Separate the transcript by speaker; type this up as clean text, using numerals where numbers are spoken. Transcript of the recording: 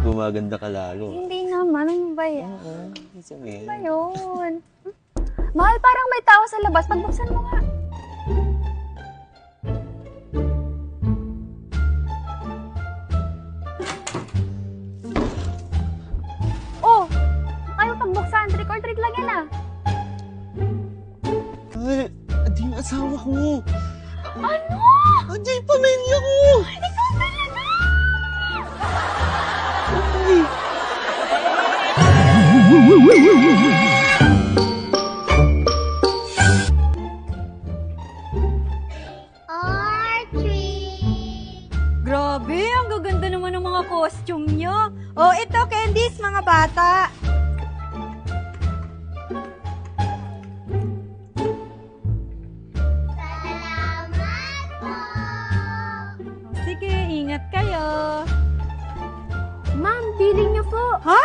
Speaker 1: Gumaganda ka lalo.
Speaker 2: Hindi naman. Ano ba yan?
Speaker 1: Oo, sabihin.
Speaker 2: Ano ba yun? Mahal, parang may tao sa labas. Pagbuksan mo nga. Oh! Ayaw pagbuksan. Trick or treat lang yan ah.
Speaker 1: Ay, hindi yung asawa ko.
Speaker 2: Ano?
Speaker 1: Hindi yung pamilya ko.
Speaker 2: Ikaw talaga!
Speaker 1: Ay.
Speaker 3: Grabe, ang gaganda naman ng mga costume nyo. Oh, ito, candies, mga bata.
Speaker 4: Salamat po!
Speaker 3: Oh, sige, ingat kayo.
Speaker 2: Ma'am, billing niyo po.
Speaker 3: Ha?